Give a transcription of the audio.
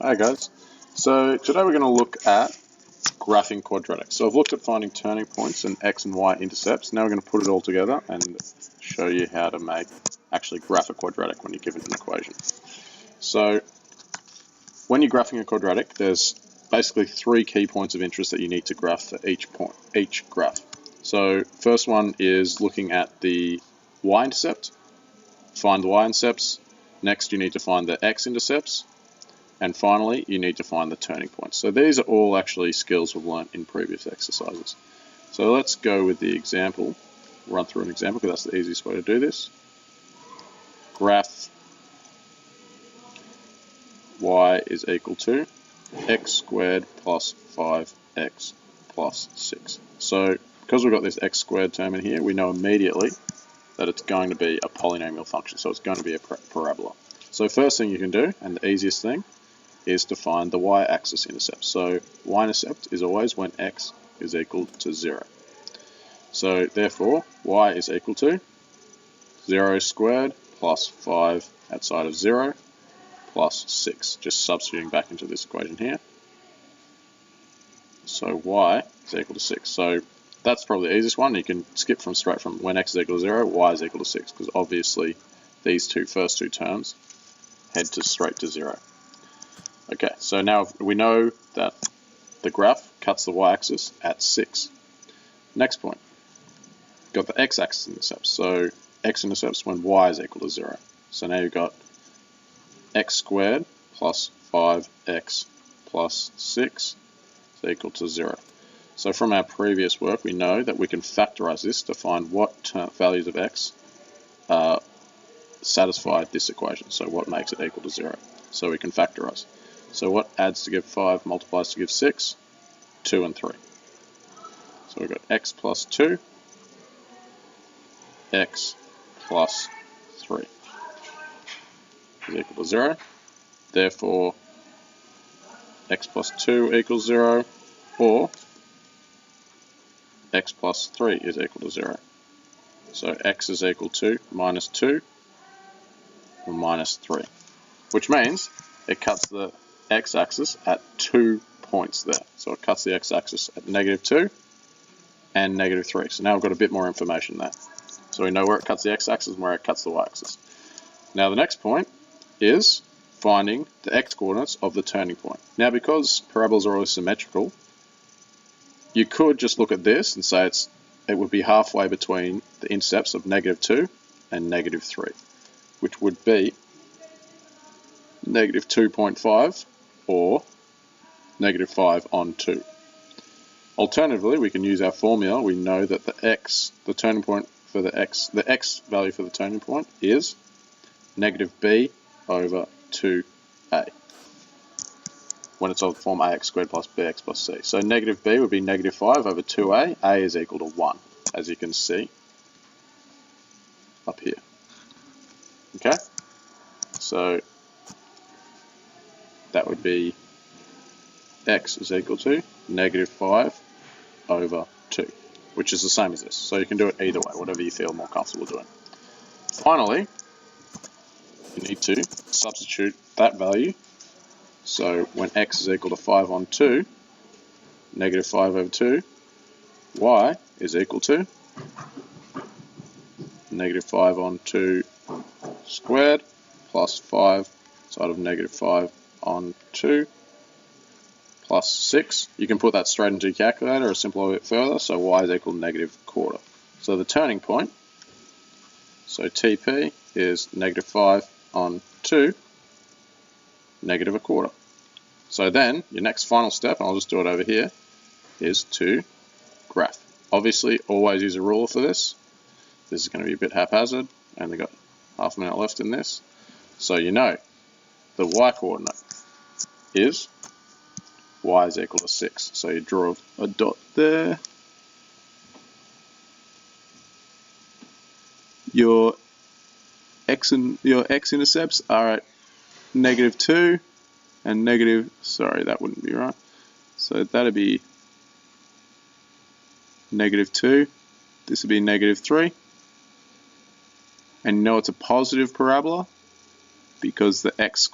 Hi guys, so today we're going to look at graphing quadratics. So I've looked at finding turning points and x and y intercepts. Now we're going to put it all together and show you how to actually graph a quadratic when you're given an equation. So when you're graphing a quadratic, there's basically three key points of interest that you need to graph for each graph. So first one is looking at the y-intercept, find the y-intercepts. Next you need to find the x-intercepts. And finally, you need to find the turning points. So these are all actually skills we've learned in previous exercises. So let's go with the example. Run through an example because that's the easiest way to do this. Graph y is equal to x squared plus 5x plus 6. So because we've got this x squared term in here, we know immediately that it's going to be a polynomial function. So it's going to be a parabola. So first thing you can do, and the easiest thing, is to find the y-axis intercept. So y-intercept is always when x is equal to 0. So therefore, y is equal to 0 squared plus 5 outside of 0 plus 6. Just substituting back into this equation here. So y is equal to 6. So that's probably the easiest one. You can skip straight from when x is equal to 0, y is equal to 6, because obviously these first two terms head straight to 0. Okay, so now we know that the graph cuts the y-axis at 6. Next point, got the x-axis intercepts. So x-intercepts when y is equal to 0. So now you've got x squared plus 5x plus 6 is equal to 0. So from our previous work, we know that we can factorize this to find what values of x satisfy this equation. So what makes it equal to 0. So we can factorize. So what adds to give 5 multiplies to give 6? 2 and 3. So we've got x plus 2, x plus 3 is equal to 0. Therefore, x plus 2 equals 0, or x plus 3 is equal to 0. So x is equal to minus 2 or minus 3, which means it cuts the x-axis at 2 points there. So it cuts the x-axis at -2 and -3. So now we've got a bit more information there. So we know where it cuts the x-axis and where it cuts the y-axis. Now the next point is finding the x-coordinates of the turning point. Now because parabolas are always symmetrical, you could just look at this and say it would be halfway between the intercepts of -2 and -3, which would be -2.5 or -5 on 2. Alternatively, we can use our formula. We know that the turning point for the x value for the turning point is -b over 2a, when it's of the form ax squared plus bx plus c. So -b would be -5 over 2a. A is equal to 1, as you can see up here. Okay, so that would be x is equal to -5 over 2, which is the same as this. So you can do it either way, whatever you feel more comfortable doing. Finally, you need to substitute that value. So when x is equal to 5 on 2, -5 over 2, y is equal to -5 on 2 squared plus 5 side of -5 on 2 plus 6. You can put that straight into your calculator or simplify it further. So y is equal to -1/4. So the turning point, so TP is -5 on 2, -1/4. So then your next final step, and I'll just do it over here, is to graph. Obviously, always use a ruler for this. This is going to be a bit haphazard. Only got half a minute left in this. So you know the y coordinate is y is equal to 6. So you draw a dot there. Your x-intercepts are at -2 and sorry, that wouldn't be right. So that'd be -2. This would be -3. And you know it's a positive parabola because the x